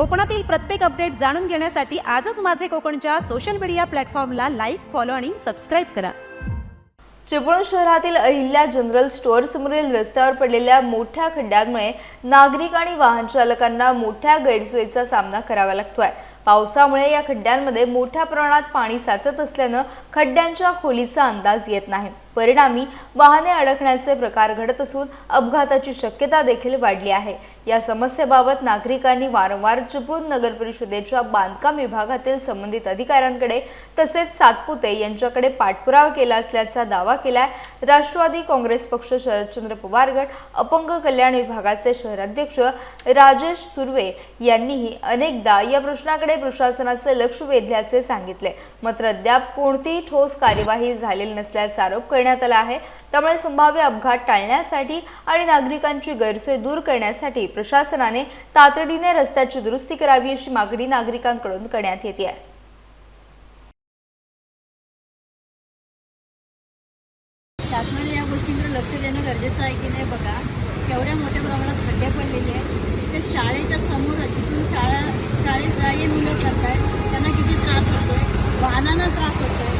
कोकणातील प्रत्येक अपडेट जाणून घेण्यासाठी आजच माझे कोकणच्या सोशल मीडिया प्लॅटफॉर्मला लाईक, फॉलो आणि सबस्क्राईब करा। चिपळूण शहरातील अहिल्या जनरल स्टोअर समोरील रस्त्यावर पडलेल्या मोठ्या खड्ड्यांमुळे नागरिक आणि वाहन चालकांना मोठ्या गैरसोयीचा सामना करावा लागतोय। पावसामुळे या खड्ड्यांमध्ये मोठ्या प्रमाणात पाणी साचत असल्याने खड्ड्यांच्या खोलीचा अंदाज येत नाही। परिणामी वाहने अडकण्याचे प्रकार घडत असून अपघाताची शक्यता देखील वाढली आहे। या समस्येबाबत नागरिकांनी वारंवार चिपळूण नगर परिषदेच्या बांधकाम विभागातील संबंधित अधिकाऱ्यांकडे तसेच सातपुते यांच्याकडे पाठपुरावा केला असल्याचा दावा केलाय। राष्ट्रवादी काँग्रेस पक्ष शरदचंद्र पवार गट अपंग कल्याण विभागाचे शहराध्यक्ष राजेश सुर्वे यांनीही अनेकदा या प्रश्नाकडे प्रशासनाचे लक्ष वेधल्याचे सांगितले, मात्र अद्याप कोणतीही ठोस कार्यवाही झालेली नसल्याचा आरोप करण्यात आला आहे। त्यामुळे संभाव्य अपघात टाळण्यासाठी आणि नागरिकांची गैरसोय दूर करण्यासाठी प्रशासनाने तातडीने रस्त्याची दुरुस्ती करावी अशी मागणी नागरिकांकडून करण्यात येते आहे। शासनाने या गोष्टींकडे लक्ष देणं गरजेचं आहे की नाही बघा। केवढ्या मोठ्या प्रमाणात खड्डे पडलेले आहेत। ते शाळेच्या समोर जिथून शाळेत जाई मुलं करतायत त्यांना किती त्रास होतोय, वाहनांना त्रास होतोय,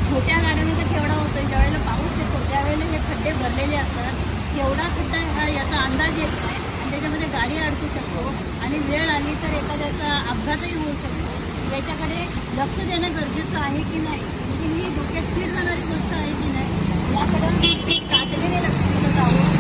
छोट्या गाड्यांना तर केवढा होतोय। ज्यावेळेला पाऊस येतो त्यावेळेला हे खड्डे भरलेले असतात। केवढा खड्डा हा याचा अंदाज येत नाही आणि त्याच्यामध्ये गाडी अडकू शकतो आणि वेळ आली तर एखाद्याचा अपघातही होऊ शकतो। याच्याकडे लक्ष देणं गरजेचं आहे की नाही, म्हणजे ही डोक्यात स्थिर जाणारी गोष्ट आहे की नाही याकडे तातडीने लक्ष दिलं जावं।